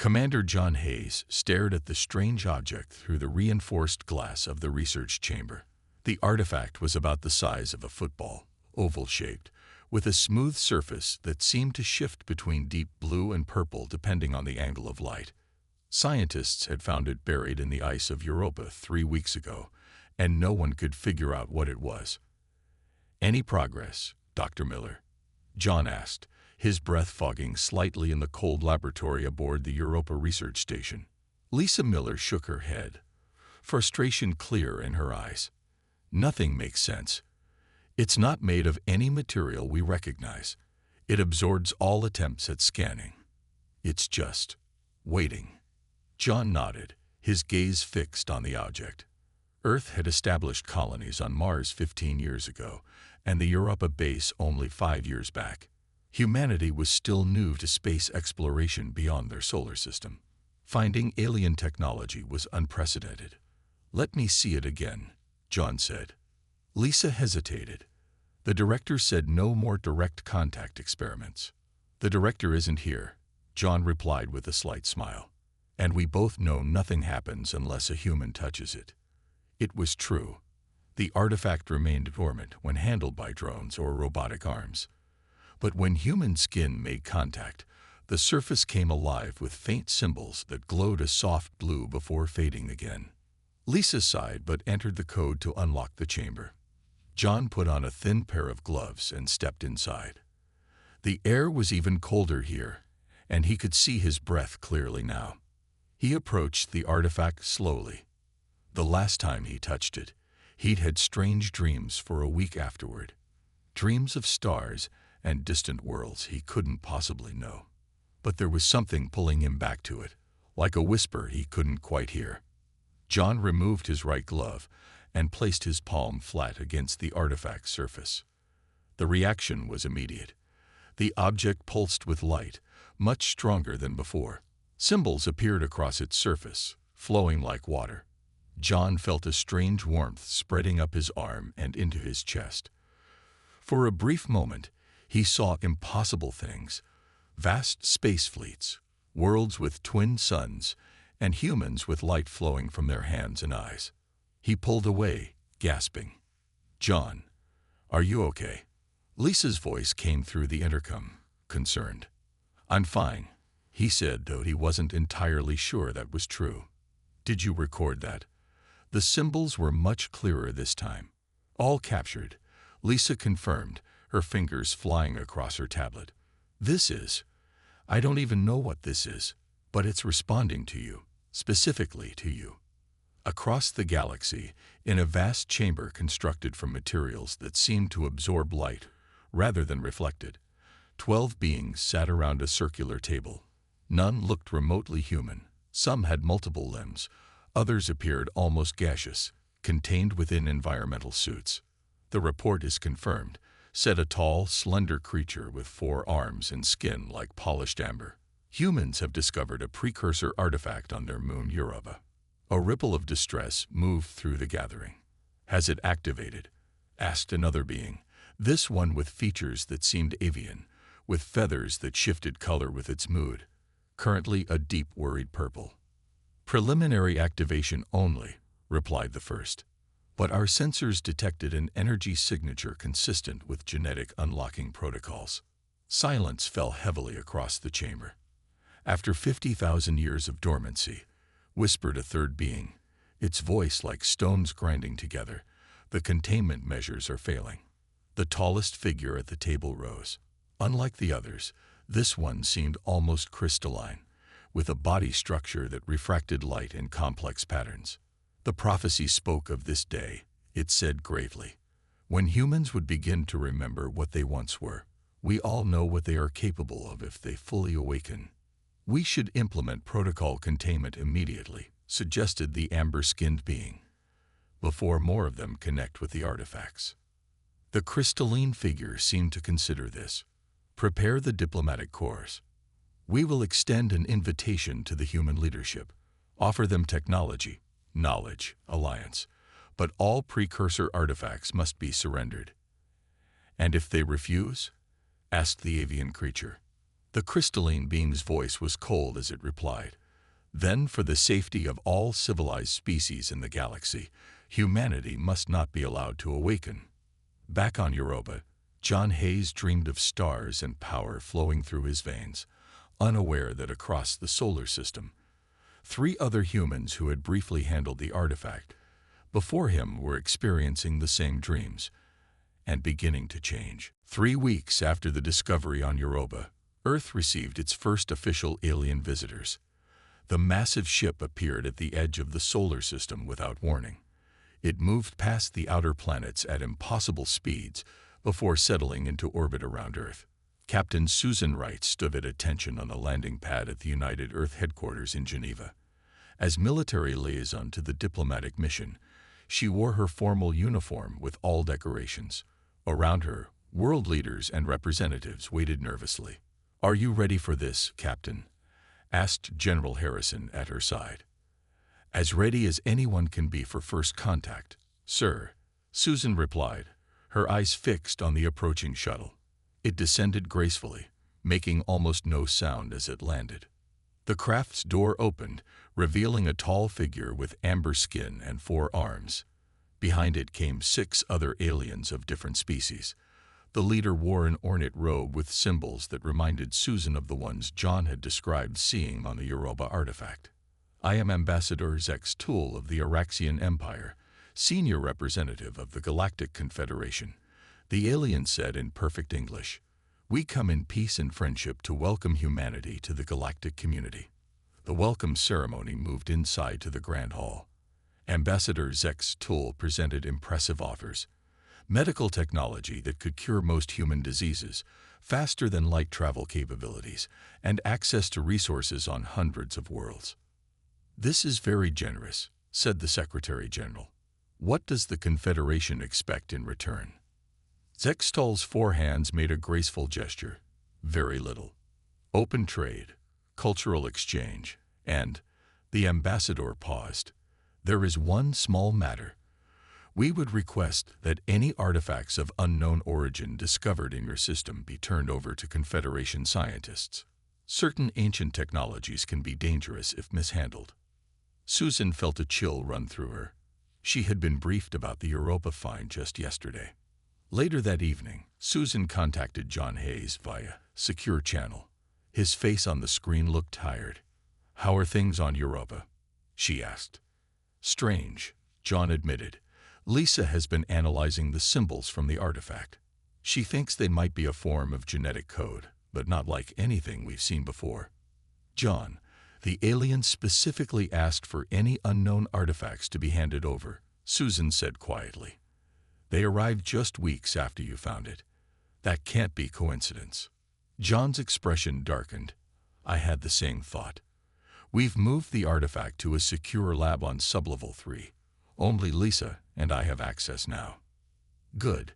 Commander John Hayes stared at the strange object through the reinforced glass of the research chamber. The artifact was about the size of a football, oval-shaped, with a smooth surface that seemed to shift between deep blue and purple depending on the angle of light. Scientists had found it buried in the ice of Europa 3 weeks ago, and no one could figure out what it was. "Any progress, Dr. Miller?" John asked, his breath fogging slightly in the cold laboratory aboard the Europa research station. Lisa Miller shook her head, frustration clear in her eyes. "Nothing makes sense. It's not made of any material we recognize. It absorbs all attempts at scanning. It's just waiting." John nodded, his gaze fixed on the object. Earth had established colonies on Mars 15 years ago, and the Europa base only 5 years back. Humanity was still new to space exploration beyond their solar system. Finding alien technology was unprecedented. "Let me see it again," John said. Lisa hesitated. "The director said no more direct contact experiments." "The director isn't here," John replied with a slight smile. "And we both know nothing happens unless a human touches it." It was true. The artifact remained dormant when handled by drones or robotic arms. But when human skin made contact, the surface came alive with faint symbols that glowed a soft blue before fading again. Lisa sighed but entered the code to unlock the chamber. John put on a thin pair of gloves and stepped inside. The air was even colder here, and he could see his breath clearly now. He approached the artifact slowly. The last time he touched it, he'd had strange dreams for a week afterward. Dreams of stars and distant worlds he couldn't possibly know. But there was something pulling him back to it, like a whisper he couldn't quite hear. John removed his right glove and placed his palm flat against the artifact's surface. The reaction was immediate. The object pulsed with light, much stronger than before. Symbols appeared across its surface, flowing like water. John felt a strange warmth spreading up his arm and into his chest. For a brief moment, he saw impossible things: vast space fleets, worlds with twin suns, and humans with light flowing from their hands and eyes. He pulled away, gasping. "John, are you okay?" Lisa's voice came through the intercom, concerned. "I'm fine," he said, though he wasn't entirely sure that was true. "Did you record that?" The symbols were much clearer this time. "All captured," Lisa confirmed, her fingers flying across her tablet. I don't even know what this is, but it's responding to you, specifically to you." Across the galaxy, in a vast chamber constructed from materials that seemed to absorb light rather than reflect it, 12 beings sat around a circular table. None looked remotely human. Some had multiple limbs. Others appeared almost gaseous, contained within environmental suits. "The report is confirmed," said a tall, slender creature with 4 arms and skin like polished amber. "Humans have discovered a precursor artifact on their moon Europa." A ripple of distress moved through the gathering. "Has it activated?" asked another being, this one with features that seemed avian, with feathers that shifted color with its mood, currently a deep worried purple. "Preliminary activation only," replied the first. "But our sensors detected an energy signature consistent with genetic unlocking protocols." Silence fell heavily across the chamber. "After 50,000 years of dormancy," whispered a third being, its voice like stones grinding together, "the containment measures are failing." The tallest figure at the table rose. Unlike the others, this one seemed almost crystalline, with a body structure that refracted light in complex patterns. "The prophecy spoke of this day," it said gravely, "when humans would begin to remember what they once were. We all know what they are capable of if they fully awaken." "We should implement protocol containment immediately," suggested the amber-skinned being, "before more of them connect with the artifacts." The crystalline figure seemed to consider this. "Prepare the diplomatic corps. We will extend an invitation to the human leadership, offer them technology, knowledge, alliance, but all precursor artifacts must be surrendered." "And if they refuse?" asked the avian creature. The crystalline being's voice was cold as it replied, "Then, for the safety of all civilized species in the galaxy, humanity must not be allowed to awaken." Back on Europa, John Hayes dreamed of stars and power flowing through his veins, unaware that across the solar system, 3 other humans who had briefly handled the artifact before him were experiencing the same dreams and beginning to change. 3 weeks after the discovery on Europa, Earth received its first official alien visitors. The massive ship appeared at the edge of the solar system without warning. It moved past the outer planets at impossible speeds before settling into orbit around Earth. Captain Susan Wright stood at attention on the landing pad at the United Earth headquarters in Geneva. As military liaison to the diplomatic mission, she wore her formal uniform with all decorations. Around her, world leaders and representatives waited nervously. "Are you ready for this, Captain?" asked General Harrison at her side. "As ready as anyone can be for first contact, sir," Susan replied, her eyes fixed on the approaching shuttle. It descended gracefully, making almost no sound as it landed. The craft's door opened, revealing a tall figure with amber skin and 4 arms. Behind it came 6 other aliens of different species. The leader wore an ornate robe with symbols that reminded Susan of the ones John had described seeing on the Europa artifact. "I am Ambassador Zex Tool of the Araxian Empire, senior representative of the Galactic Confederation," the alien said in perfect English. "We come in peace and friendship to welcome humanity to the galactic community." The welcome ceremony moved inside to the Grand Hall. Ambassador Zex Tool presented impressive offers: medical technology that could cure most human diseases, faster-than-light travel capabilities, and access to resources on hundreds of worlds. "This is very generous," said the Secretary General. "What does the Confederation expect in return?" Zextol's 4 hands made a graceful gesture. "Very little. Open trade, cultural exchange, and—" the ambassador paused. "There is one small matter. We would request that any artifacts of unknown origin discovered in your system be turned over to Confederation scientists. Certain ancient technologies can be dangerous if mishandled." Susan felt a chill run through her. She had been briefed about the Europa find just yesterday. Later that evening, Susan contacted John Hayes via secure channel. His face on the screen looked tired. "How are things on Europa?" she asked. "Strange," John admitted. "Lisa has been analyzing the symbols from the artifact. She thinks they might be a form of genetic code, but not like anything we've seen before." "John, the aliens specifically asked for any unknown artifacts to be handed over," Susan said quietly. "They arrived just weeks after you found it. That can't be coincidence." John's expression darkened. "I had the same thought. We've moved the artifact to a secure lab on sublevel 3. Only Lisa and I have access now." "Good.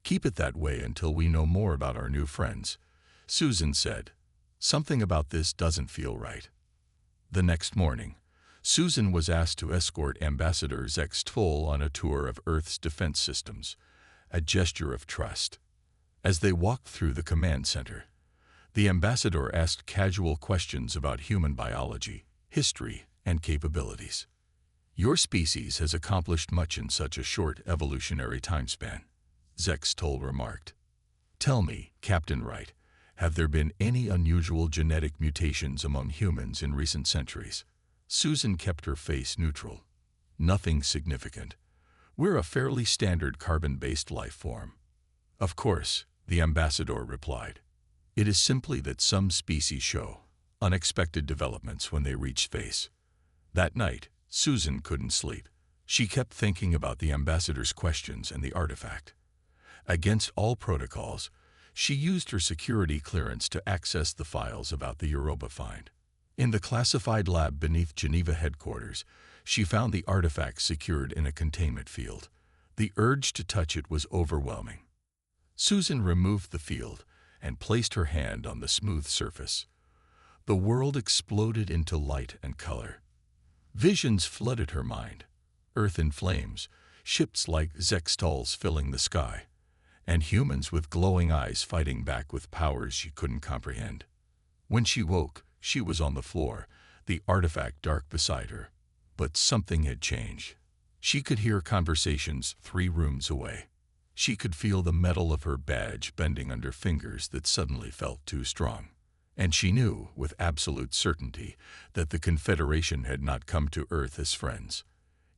Keep it that way until we know more about our new friends," Susan said. "Something about this doesn't feel right." The next morning, Susan was asked to escort Ambassador Zex Toll on a tour of Earth's defense systems, a gesture of trust. As they walked through the command center, the ambassador asked casual questions about human biology, history, and capabilities. "Your species has accomplished much in such a short evolutionary timespan," Zex Toll remarked. "Tell me, Captain Wright, have there been any unusual genetic mutations among humans in recent centuries?" Susan kept her face neutral. "Nothing significant. We're a fairly standard carbon-based life form." "Of course," the ambassador replied. "It is simply that some species show unexpected developments when they reach space." That night, Susan couldn't sleep. She kept thinking about the ambassador's questions and the artifact. Against all protocols, she used her security clearance to access the files about the Europa find. In the classified lab beneath Geneva headquarters, she found the artifact secured in a containment field. The urge to touch it was overwhelming. Susan removed the field and placed her hand on the smooth surface. The world exploded into light and color. Visions flooded her mind. Earth in flames, ships like Zextals filling the sky, and humans with glowing eyes fighting back with powers she couldn't comprehend. When she woke, she was on the floor, the artifact dark beside her. But something had changed. She could hear conversations 3 rooms away. She could feel the metal of her badge bending under fingers that suddenly felt too strong. And she knew, with absolute certainty, that the Confederation had not come to Earth as friends.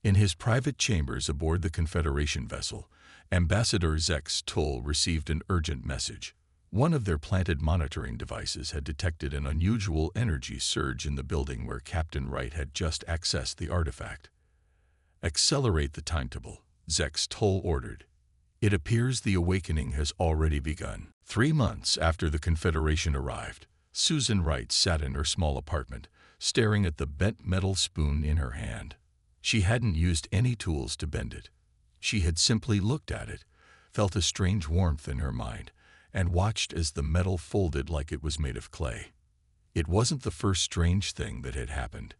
In his private chambers aboard the Confederation vessel, Ambassador Zex Tull received an urgent message. One of their planted monitoring devices had detected an unusual energy surge in the building where Captain Wright had just accessed the artifact. "Accelerate the timetable," Zex Tull ordered. "It appears the awakening has already begun." 3 months after the Confederation arrived, Susan Wright sat in her small apartment, staring at the bent metal spoon in her hand. She hadn't used any tools to bend it. She had simply looked at it, felt a strange warmth in her mind, and watched as the metal folded like it was made of clay. It wasn't the first strange thing that had happened.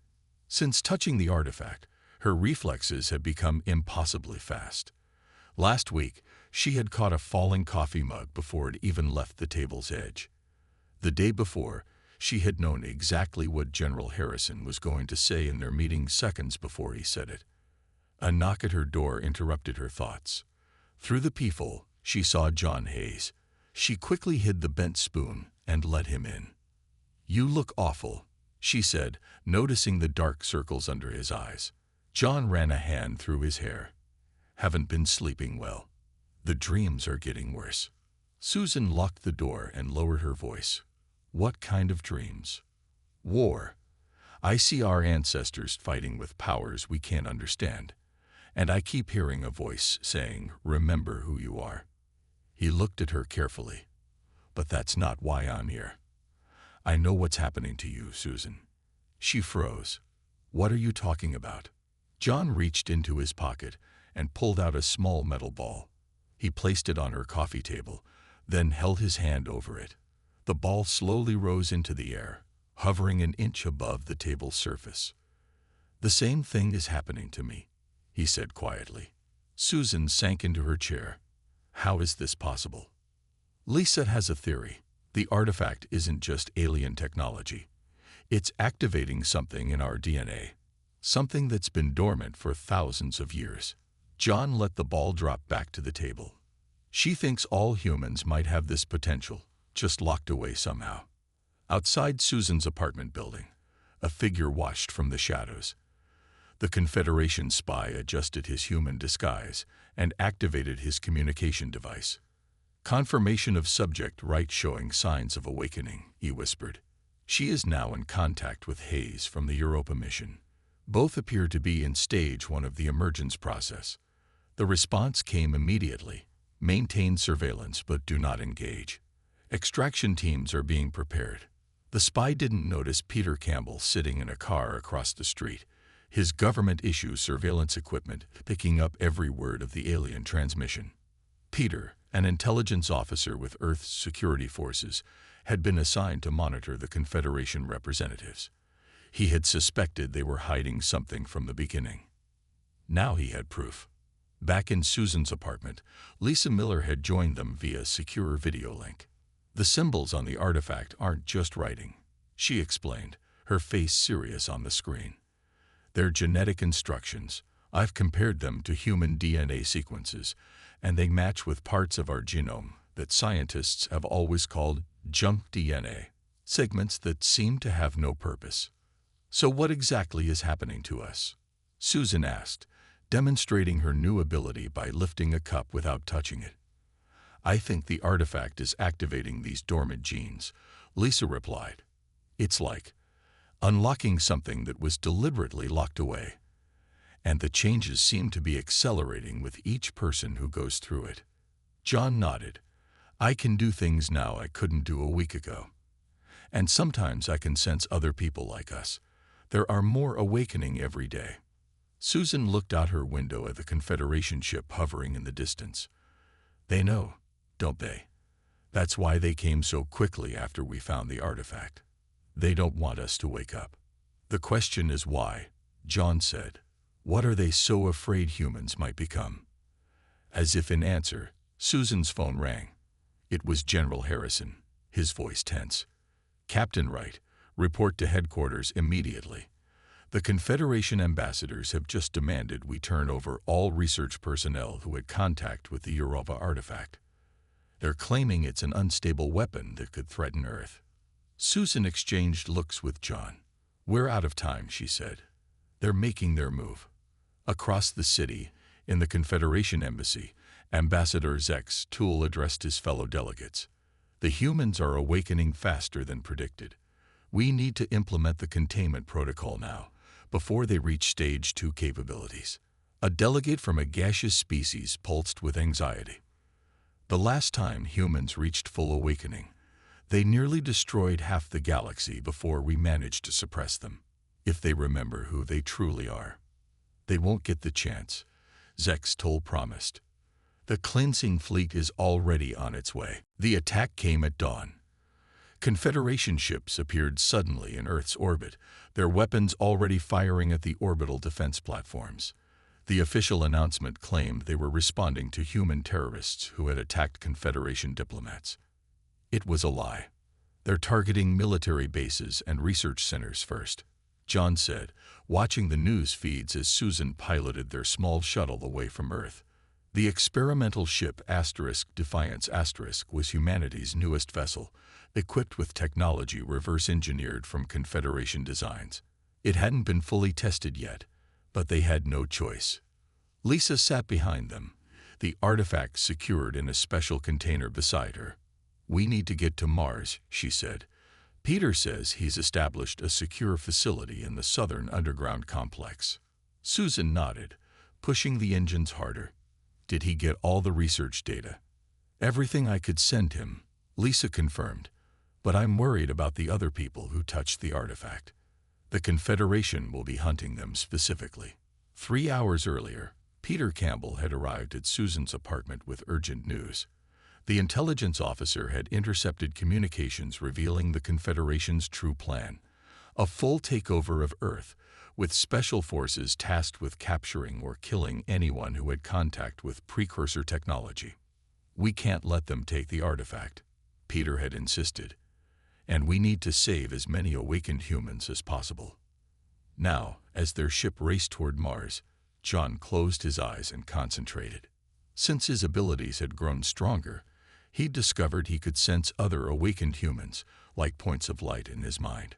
Since touching the artifact, her reflexes had become impossibly fast. Last week, she had caught a falling coffee mug before it even left the table's edge. The day before, she had known exactly what General Harrison was going to say in their meeting seconds before he said it. A knock at her door interrupted her thoughts. Through the peephole, she saw John Hayes. She quickly hid the bent spoon and let him in. "You look awful," she said, noticing the dark circles under his eyes. John ran a hand through his hair. "Haven't been sleeping well. The dreams are getting worse." Susan locked the door and lowered her voice. "What kind of dreams?" "War. I see our ancestors fighting with powers we can't understand. And I keep hearing a voice saying, 'Remember who you are.'" He looked at her carefully. "But that's not why I'm here." "I know what's happening to you, Susan." She froze. "What are you talking about?" John reached into his pocket and pulled out a small metal ball. He placed it on her coffee table, then held his hand over it. The ball slowly rose into the air, hovering an inch above the table's surface. "The same thing is happening to me," he said quietly. Susan sank into her chair. "How is this possible?" "Lisa has a theory. The artifact isn't just alien technology. It's activating something in our DNA, something that's been dormant for thousands of years." John let the ball drop back to the table. "She thinks all humans might have this potential, just locked away somehow." Outside Susan's apartment building, a figure watched from the shadows. The Confederation spy adjusted his human disguise and activated his communication device. "Confirmation of subject Wright showing signs of awakening," he whispered. "She is now in contact with Hayes from the Europa mission. Both appear to be in stage 1 of the emergence process." The response came immediately. "Maintain surveillance but do not engage. Extraction teams are being prepared." The spy didn't notice Peter Campbell sitting in a car across the street, his government-issue surveillance equipment picking up every word of the alien transmission. Peter, an intelligence officer with Earth's security forces, had been assigned to monitor the Confederation representatives. He had suspected they were hiding something from the beginning. Now he had proof. Back in Susan's apartment, Lisa Miller had joined them via secure video link. "The symbols on the artifact aren't just writing," she explained, her face serious on the screen. "They're genetic instructions. I've compared them to human DNA sequences, and they match with parts of our genome that scientists have always called junk DNA, segments that seem to have no purpose." "So what exactly is happening to us?" Susan asked, demonstrating her new ability by lifting a cup without touching it. "I think the artifact is activating these dormant genes," Lisa replied. "It's like unlocking something that was deliberately locked away. And the changes seem to be accelerating with each person who goes through it." John nodded. "I can do things now I couldn't do a week ago. And sometimes I can sense other people like us. There are more awakening every day." Susan looked out her window at the Confederation ship hovering in the distance. "They know, don't they? That's why they came so quickly after we found the artifact. They don't want us to wake up." "The question is why," John said. "What are they so afraid humans might become?" As if in answer, Susan's phone rang. It was General Harrison, his voice tense. Captain Wright, report to headquarters immediately. The Confederation ambassadors have just demanded we turn over all research personnel who had contact with the Europa artifact. They're claiming it's an unstable weapon that could threaten Earth. Susan exchanged looks with John. We're out of time, she said. They're making their move. Across the city, in the Confederation embassy, Ambassador Zex Tool addressed his fellow delegates. The humans are awakening faster than predicted. We need to implement the containment protocol now, before they reach Stage 2 capabilities. A delegate from a gaseous species pulsed with anxiety. The last time humans reached full awakening, they nearly destroyed half the galaxy before we managed to suppress them. If they remember who they truly are, they won't get the chance, Zex Toll promised. The cleansing fleet is already on its way. The attack came at dawn. Confederation ships appeared suddenly in Earth's orbit, their weapons already firing at the orbital defense platforms. The official announcement claimed they were responding to human terrorists who had attacked Confederation diplomats. It was a lie. They're targeting military bases and research centers first, John said, watching the news feeds as Susan piloted their small shuttle away from Earth. The experimental ship Defiance was humanity's newest vessel, equipped with technology reverse-engineered from Confederation designs. It hadn't been fully tested yet, but they had no choice. Lisa sat behind them, the artifact secured in a special container beside her. We need to get to Mars, she said. Peter says he's established a secure facility in the southern underground complex. Susan nodded, pushing the engines harder. Did he get all the research data? Everything I could send him, Lisa confirmed. But I'm worried about the other people who touched the artifact. The Confederation will be hunting them specifically. 3 hours earlier, Peter Campbell had arrived at Susan's apartment with urgent news. The intelligence officer had intercepted communications revealing the Confederation's true plan, a full takeover of Earth, with special forces tasked with capturing or killing anyone who had contact with precursor technology. We can't let them take the artifact, Peter had insisted, and we need to save as many awakened humans as possible. Now, as their ship raced toward Mars, John closed his eyes and concentrated. Since his abilities had grown stronger, he discovered he could sense other awakened humans, like points of light in his mind.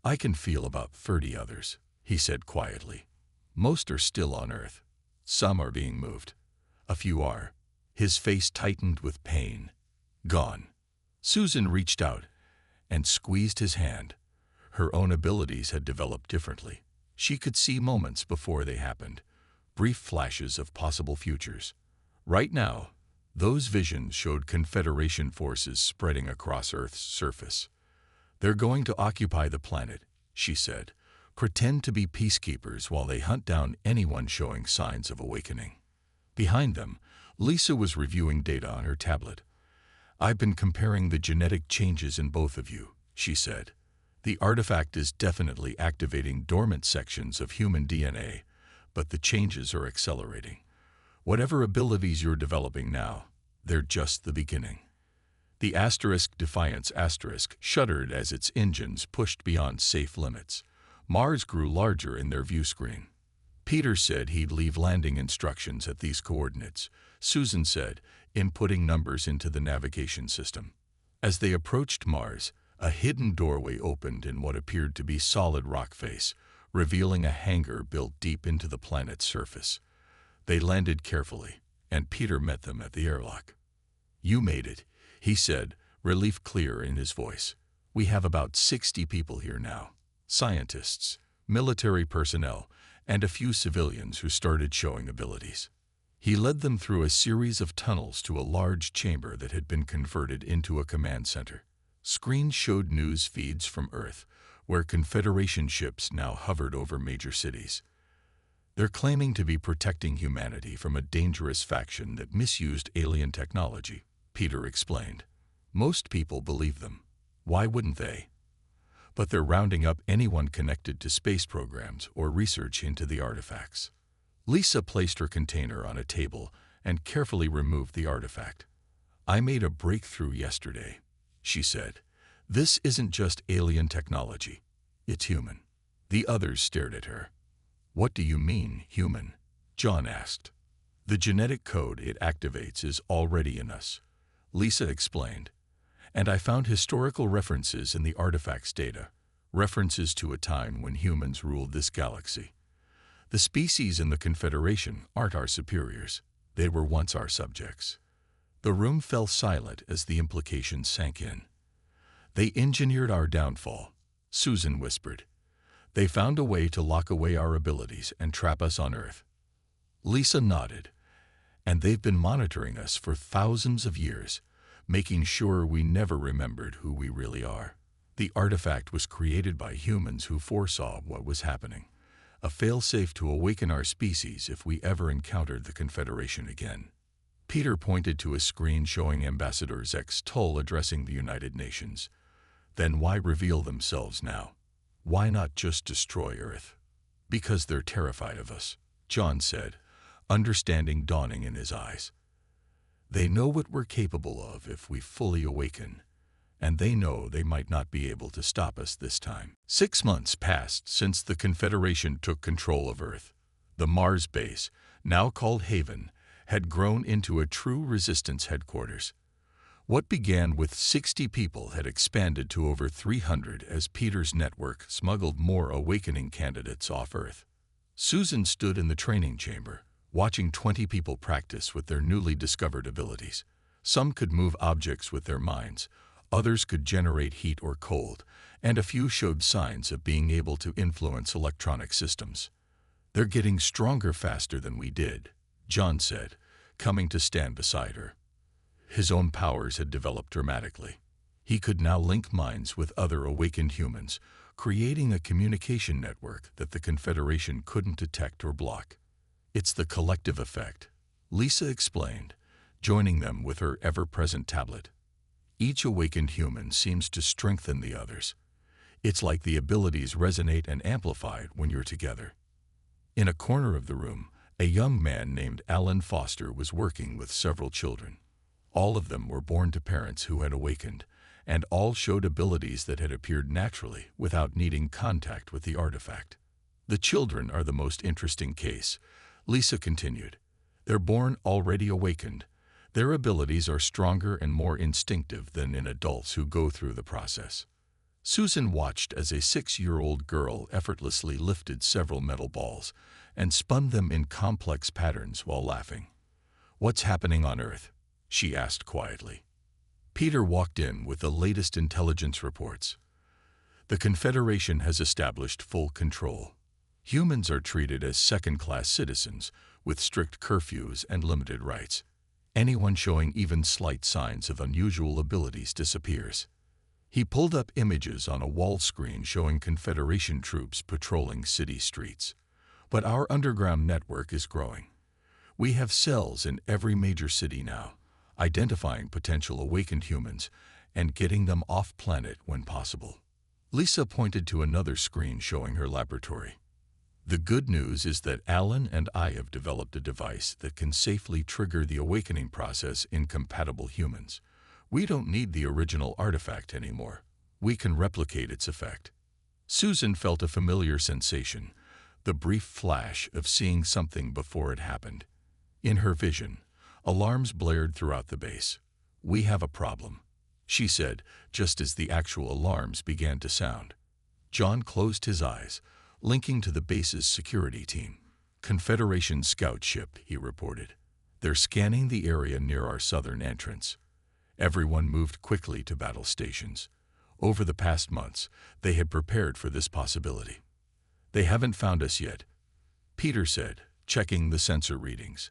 I can feel about 30 others, he said quietly. Most are still on Earth. Some are being moved. A few are. His face tightened with pain. Gone. Susan reached out and squeezed his hand. Her own abilities had developed differently. She could see moments before they happened, brief flashes of possible futures. Right now, those visions showed Confederation forces spreading across Earth's surface. They're going to occupy the planet, she said, pretend to be peacekeepers while they hunt down anyone showing signs of awakening. Behind them, Lisa was reviewing data on her tablet. I've been comparing the genetic changes in both of you, she said. The artifact is definitely activating dormant sections of human DNA, but the changes are accelerating. Whatever abilities you're developing now, they're just the beginning. The Defiance shuddered as its engines pushed beyond safe limits. Mars grew larger in their view screen. Peter said he'd leave landing instructions at these coordinates, Susan said, inputting numbers into the navigation system. As they approached Mars, a hidden doorway opened in what appeared to be solid rock face, revealing a hangar built deep into the planet's surface. They landed carefully, and Peter met them at the airlock. You made it, he said, relief clear in his voice. We have about 60 people here now. Scientists, military personnel, and a few civilians who started showing abilities. He led them through a series of tunnels to a large chamber that had been converted into a command center. Screens showed news feeds from Earth, where Confederation ships now hovered over major cities. They're claiming to be protecting humanity from a dangerous faction that misused alien technology, Peter explained. Most people believe them. Why wouldn't they? But they're rounding up anyone connected to space programs or research into the artifacts. Lisa placed her container on a table and carefully removed the artifact. I made a breakthrough yesterday, she said. This isn't just alien technology. It's human. The others stared at her. What do you mean, human? John asked. The genetic code it activates is already in us, Lisa explained. And I found historical references in the artifact's data, references to a time when humans ruled this galaxy. The species in the Confederation aren't our superiors. They were once our subjects. The room fell silent as the implications sank in. They engineered our downfall, Susan whispered. They found a way to lock away our abilities and trap us on Earth. Lisa nodded. And they've been monitoring us for thousands of years, making sure we never remembered who we really are. The artifact was created by humans who foresaw what was happening, a failsafe to awaken our species if we ever encountered the Confederation again. Peter pointed to a screen showing Ambassador Zex Tull addressing the United Nations. Then why reveal themselves now? Why not just destroy Earth? Because they're terrified of us, John said, understanding dawning in his eyes. They know what we're capable of if we fully awaken, and they know they might not be able to stop us this time. 6 months passed since the Confederation took control of Earth. The Mars base, now called Haven, had grown into a true resistance headquarters. What began with 60 people had expanded to over 300 as Peter's network smuggled more awakening candidates off Earth. Susan stood in the training chamber, watching 20 people practice with their newly discovered abilities. Some could move objects with their minds, others could generate heat or cold, and a few showed signs of being able to influence electronic systems. They're getting stronger faster than we did, John said, coming to stand beside her. His own powers had developed dramatically. He could now link minds with other awakened humans, creating a communication network that the Confederation couldn't detect or block. It's the collective effect, Lisa explained, joining them with her ever-present tablet. Each awakened human seems to strengthen the others. It's like the abilities resonate and amplify when you're together. In a corner of the room, a young man named Alan Foster was working with several children. All of them were born to parents who had awakened, and all showed abilities that had appeared naturally without needing contact with the artifact. The children are the most interesting case, Lisa continued. They're born already awakened. Their abilities are stronger and more instinctive than in adults who go through the process. Susan watched as a 6-year-old girl effortlessly lifted several metal balls and spun them in complex patterns while laughing. "What's happening on Earth?" she asked quietly. Peter walked in with the latest intelligence reports. The Confederation has established full control. Humans are treated as second-class citizens with strict curfews and limited rights. Anyone showing even slight signs of unusual abilities disappears. He pulled up images on a wall screen showing Confederation troops patrolling city streets. But our underground network is growing. We have cells in every major city now, identifying potential awakened humans and getting them off-planet when possible. Lisa pointed to another screen showing her laboratory. The good news is that Alan and I have developed a device that can safely trigger the awakening process in compatible humans. We don't need the original artifact anymore. We can replicate its effect. Susan felt a familiar sensation, the brief flash of seeing something before it happened. In her vision, alarms blared throughout the base. "We have a problem," she said, just as the actual alarms began to sound. John closed his eyes, linking to the base's security team. "Confederation scout ship," he reported. "They're scanning the area near our southern entrance." Everyone moved quickly to battle stations. Over the past months, they had prepared for this possibility. "They haven't found us yet," Peter said, checking the sensor readings.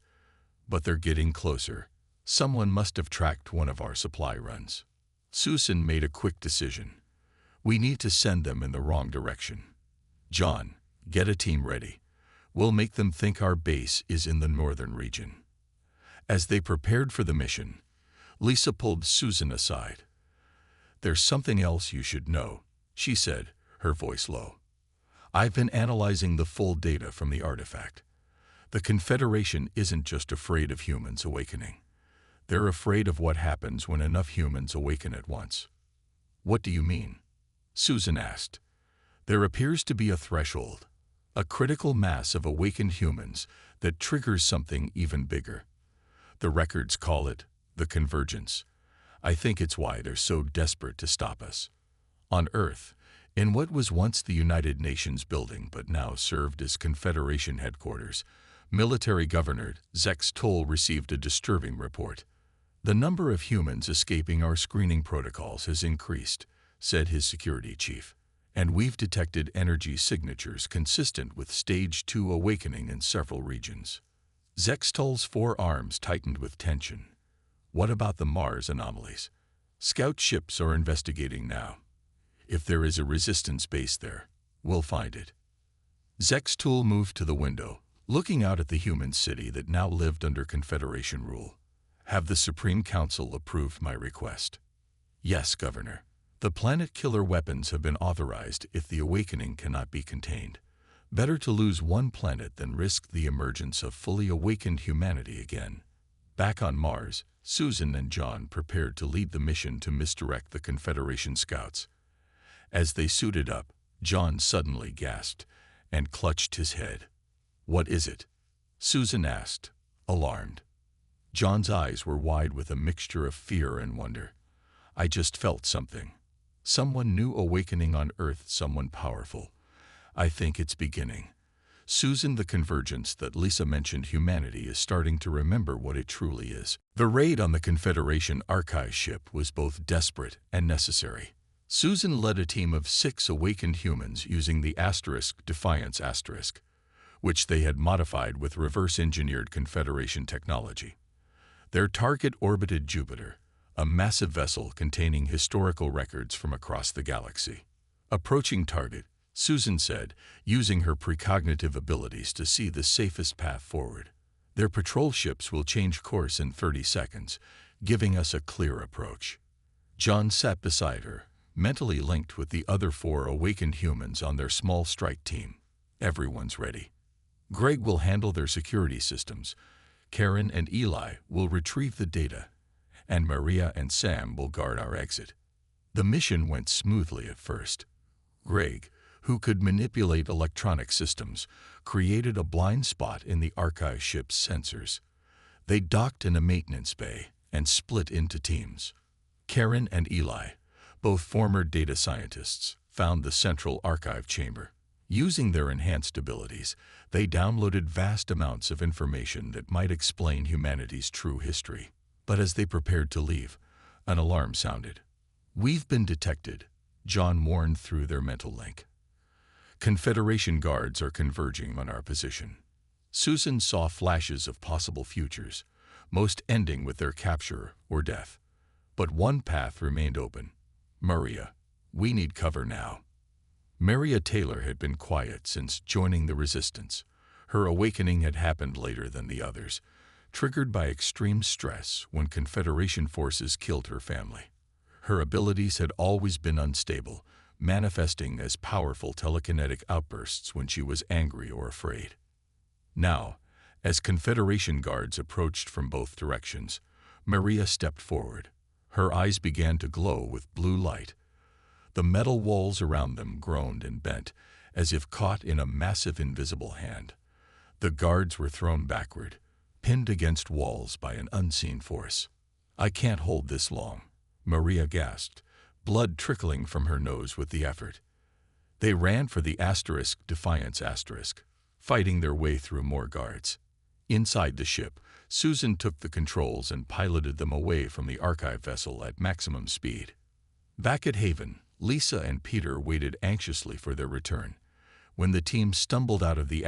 "But they're getting closer. Someone must have tracked one of our supply runs." Susan made a quick decision. "We need to send them in the wrong direction. John, get a team ready. We'll make them think our base is in the northern region." As they prepared for the mission, Lisa pulled Susan aside. "There's something else you should know," she said, her voice low. "I've been analyzing the full data from the artifact. The Confederation isn't just afraid of humans awakening. They're afraid of what happens when enough humans awaken at once." What do you mean? Susan asked. There appears to be a threshold, a critical mass of awakened humans that triggers something even bigger. The records call it the convergence. I think it's why they're so desperate to stop us. On Earth, in what was once the United Nations building but now served as Confederation headquarters, Military Governor Zex Toll received a disturbing report. The number of humans escaping our screening protocols has increased, said his security chief, and we've detected energy signatures consistent with Stage 2 awakening in several regions. Zex Toll's forearms tightened with tension. What about the Mars anomalies? Scout ships are investigating now. If there is a resistance base there, we'll find it. Zex Toll moved to the window, looking out at the human city that now lived under Confederation rule. Have the Supreme Council approved my request? Yes, Governor. The planet killer weapons have been authorized if the awakening cannot be contained. Better to lose one planet than risk the emergence of fully awakened humanity again. Back on Mars, Susan and John prepared to lead the mission to misdirect the Confederation scouts. As they suited up, John suddenly gasped and clutched his head. What is it? Susan asked, alarmed. John's eyes were wide with a mixture of fear and wonder. I just felt something. Someone new awakening on Earth, someone powerful. I think it's beginning. Susan, the convergence that Lisa mentioned, humanity is starting to remember what it truly is. The raid on the Confederation archive ship was both desperate and necessary. Susan led a team of 6 awakened humans using the Defiance *, which they had modified with reverse-engineered Confederation technology. Their target orbited Jupiter, a massive vessel containing historical records from across the galaxy. Approaching target, Susan said, using her precognitive abilities to see the safest path forward. Their patrol ships will change course in 30 seconds, giving us a clear approach. John sat beside her, mentally linked with the other 4 awakened humans on their small strike team. Everyone's ready. Greg will handle their security systems. Karen and Eli will retrieve the data, and Maria and Sam will guard our exit. The mission went smoothly at first. Greg, who could manipulate electronic systems, created a blind spot in the archive ship's sensors. They docked in a maintenance bay and split into teams. Karen and Eli, both former data scientists, found the central archive chamber. Using their enhanced abilities, they downloaded vast amounts of information that might explain humanity's true history. But as they prepared to leave, an alarm sounded. We've been detected, John warned through their mental link. Confederation guards are converging on our position. Susan saw flashes of possible futures, most ending with their capture or death. But one path remained open. Maria, we need cover now. Maria Taylor had been quiet since joining the resistance. Her awakening had happened later than the others, triggered by extreme stress when Confederation forces killed her family. Her abilities had always been unstable, manifesting as powerful telekinetic outbursts when she was angry or afraid. Now, as Confederation guards approached from both directions, Maria stepped forward. Her eyes began to glow with blue light. The metal walls around them groaned and bent, as if caught in a massive invisible hand. The guards were thrown backward, pinned against walls by an unseen force. I can't hold this long, Maria gasped, blood trickling from her nose with the effort. They ran for the Defiance *, fighting their way through more guards. Inside the ship, Susan took the controls and piloted them away from the archive vessel at maximum speed. Back at Haven, Lisa and Peter waited anxiously for their return. When the team stumbled out of the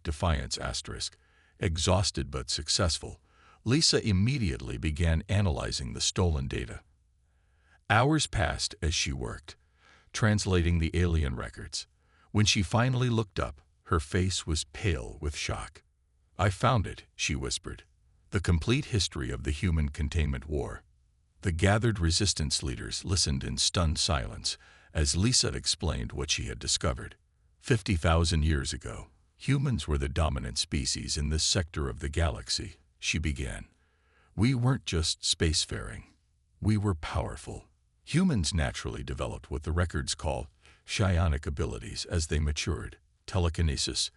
Defiance *, exhausted but successful, Lisa immediately began analyzing the stolen data. Hours passed as she worked, translating the alien records. When she finally looked up, her face was pale with shock. I found it, she whispered. The complete history of the human containment war. The gathered resistance leaders listened in stunned silence as Lisa explained what she had discovered. 50,000 years ago, humans were the dominant species in this sector of the galaxy, she began. We weren't just spacefaring. We were powerful. Humans naturally developed what the records call psionic abilities as they matured: telekinesis,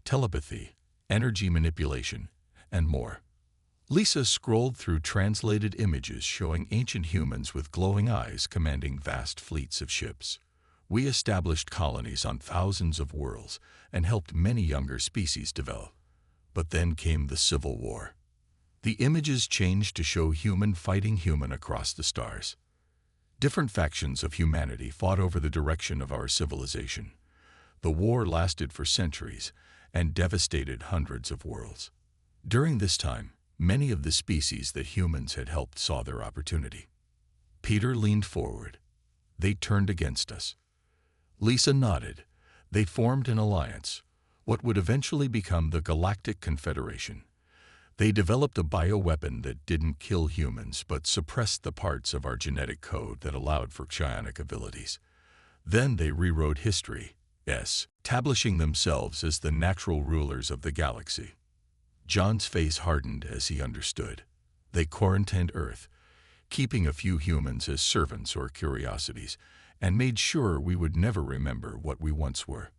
telepathy, energy manipulation, and more. Lisa scrolled through translated images showing ancient humans with glowing eyes commanding vast fleets of ships. We established colonies on thousands of worlds and helped many younger species develop. But then came the Civil War. The images changed to show human fighting human across the stars. Different factions of humanity fought over the direction of our civilization. The war lasted for centuries and devastated hundreds of worlds. During this time, many of the species that humans had helped saw their opportunity. Peter leaned forward. They turned against us. Lisa nodded. They formed an alliance, what would eventually become the Galactic Confederation. They developed a bioweapon that didn't kill humans but suppressed the parts of our genetic code that allowed for psionic abilities. Then they rewrote history, establishing themselves as the natural rulers of the galaxy. John's face hardened as he understood. They quarantined Earth, keeping a few humans as servants or curiosities, and made sure we would never remember what we once were.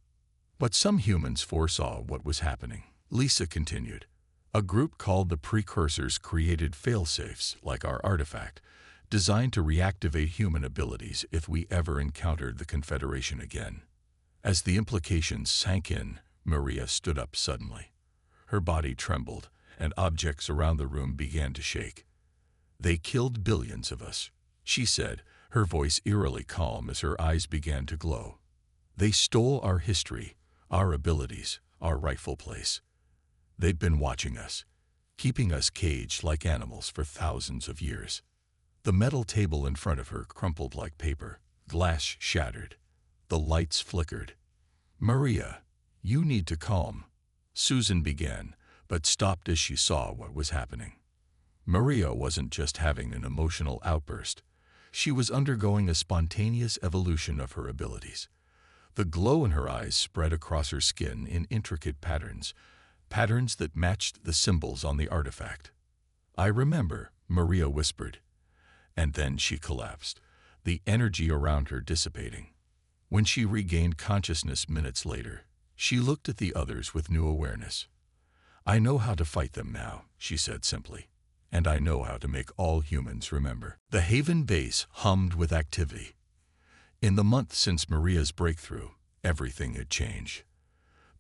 But some humans foresaw what was happening. Lisa continued. A group called the Precursors created failsafes, like our artifact, designed to reactivate human abilities if we ever encountered the Confederation again. As the implications sank in, Maria stood up suddenly. Her body trembled, and objects around the room began to shake. "They killed billions of us," she said, her voice eerily calm as her eyes began to glow. "They stole our history, our abilities, our rightful place. They'd been watching us, keeping us caged like animals for thousands of years." The metal table in front of her crumpled like paper. Glass shattered. The lights flickered. "Maria, you need to calm," Susan began, but stopped as she saw what was happening. Maria wasn't just having an emotional outburst. She was undergoing a spontaneous evolution of her abilities. The glow in her eyes spread across her skin in intricate patterns that matched the symbols on the artifact. "I remember," Maria whispered. And then she collapsed, the energy around her dissipating. When she regained consciousness minutes later, she looked at the others with new awareness. "I know how to fight them now," she said simply. "And I know how to make all humans remember." The Haven base hummed with activity. In the month since Maria's breakthrough, everything had changed.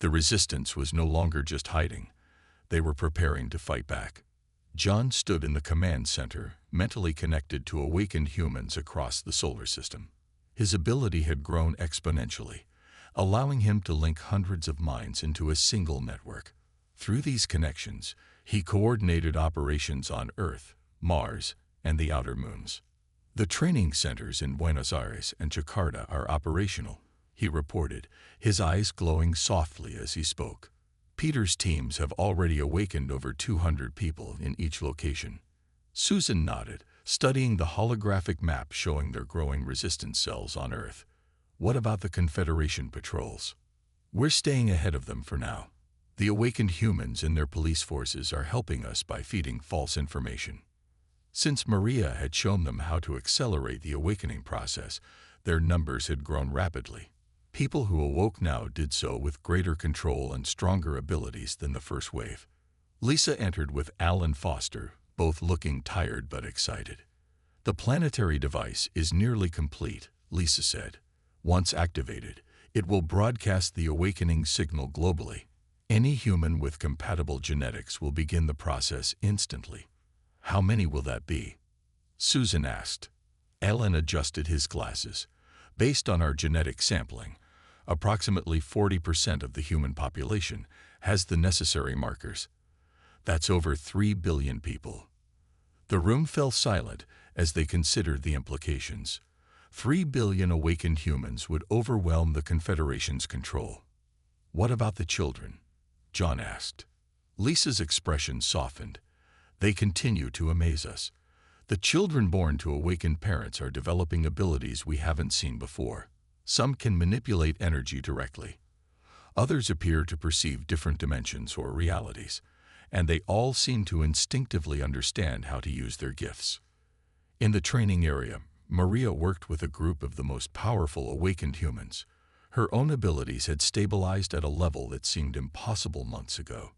The resistance was no longer just hiding. They were preparing to fight back. John stood in the command center, mentally connected to awakened humans across the solar system. His ability had grown exponentially, allowing him to link hundreds of minds into a single network. Through these connections, he coordinated operations on Earth, Mars, and the outer moons. "The training centers in Buenos Aires and Jakarta are operational," he reported, his eyes glowing softly as he spoke. "Peter's teams have already awakened over 200 people in each location." Susan nodded, studying the holographic map showing their growing resistance cells on Earth. "What about the Confederation patrols?" "We're staying ahead of them for now. The awakened humans and their police forces are helping us by feeding false information." Since Maria had shown them how to accelerate the awakening process, their numbers had grown rapidly. People who awoke now did so with greater control and stronger abilities than the first wave. Lisa entered with Alan Foster, both looking tired but excited. "The planetary device is nearly complete," Lisa said. "Once activated, it will broadcast the awakening signal globally. Any human with compatible genetics will begin the process instantly." "How many will that be?" Susan asked. Alan adjusted his glasses. "Based on our genetic sampling, approximately 40% of the human population has the necessary markers. That's over 3 billion people." The room fell silent as they considered the implications. 3 billion awakened humans would overwhelm the Confederation's control. "What about the children?" John asked. Lisa's expression softened. "They continue to amaze us. The children born to awakened parents are developing abilities we haven't seen before. Some can manipulate energy directly. Others appear to perceive different dimensions or realities, and they all seem to instinctively understand how to use their gifts." In the training area, Maria worked with a group of the most powerful awakened humans. Her own abilities had stabilized at a level that seemed impossible months ago.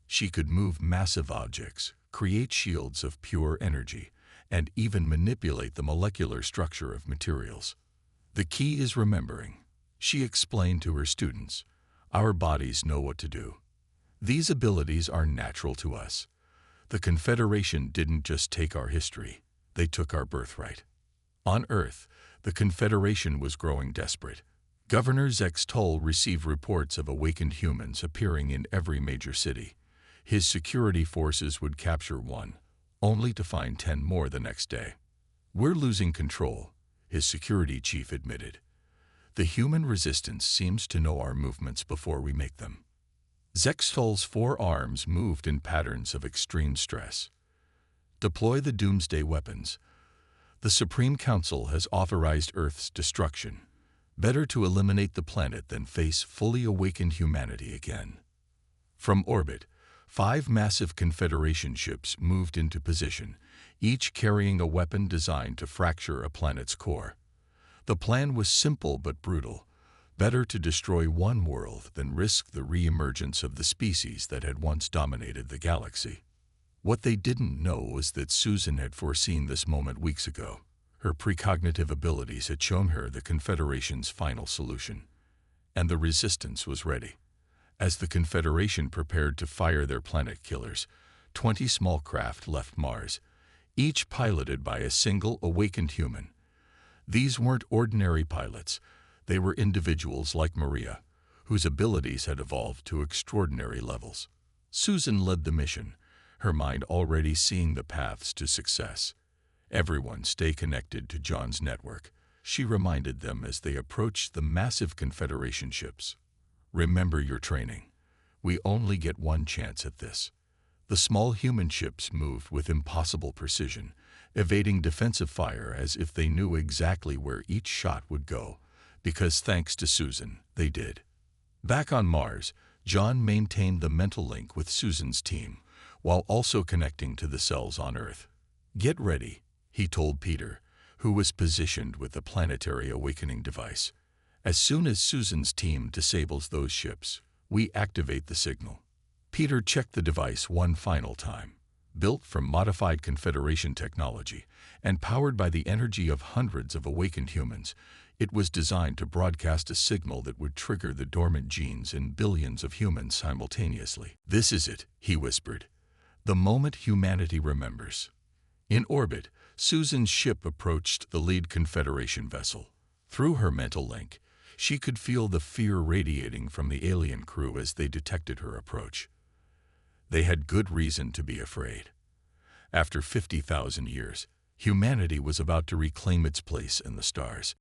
She could move massive objects, create shields of pure energy, and even manipulate the molecular structure of materials. The key is remembering, she explained to her students. Our bodies know what to do. These abilities are natural to us. The Confederation didn't just take our history, they took our birthright. On Earth, the Confederation was growing desperate. Governor Zex Toll received reports of awakened humans appearing in every major city. His security forces would capture one, only to find 10 more the next day. We're losing control, his security chief admitted. The human resistance seems to know our movements before we make them. Zex Toll's 4 arms moved in patterns of extreme stress. Deploy the doomsday weapons. The Supreme Council has authorized Earth's destruction. Better to eliminate the planet than face fully awakened humanity again. From orbit, 5 massive Confederation ships moved into position, each carrying a weapon designed to fracture a planet's core. The plan was simple but brutal. Better to destroy one world than risk the re-emergence of the species that had once dominated the galaxy. What they didn't know was that Susan had foreseen this moment weeks ago. Her precognitive abilities had shown her the Confederation's final solution. And the Resistance was ready. As the Confederation prepared to fire their planet killers, 20 small craft left Mars, each piloted by a single awakened human. These weren't ordinary pilots. They were individuals like Maria, whose abilities had evolved to extraordinary levels. Susan led the mission, her mind already seeing the paths to success. Everyone stay connected to John's network, she reminded them as they approached the massive Confederation ships. Remember your training. We only get one chance at this. The small human ships moved with impossible precision, evading defensive fire as if they knew exactly where each shot would go, because thanks to Susan, they did. Back on Mars, John maintained the mental link with Susan's team, while also connecting to the cells on Earth. Get ready, he told Peter, who was positioned with the planetary awakening device. As soon as Susan's team disables those ships, we activate the signal. Peter checked the device one final time. Built from modified Confederation technology and powered by the energy of hundreds of awakened humans, it was designed to broadcast a signal that would trigger the dormant genes in billions of humans simultaneously. This is it, he whispered. The moment humanity remembers. In orbit, Susan's ship approached the lead Confederation vessel. Through her mental link, she could feel the fear radiating from the alien crew as they detected her approach. They had good reason to be afraid. After 50,000 years, humanity was about to reclaim its place in the stars.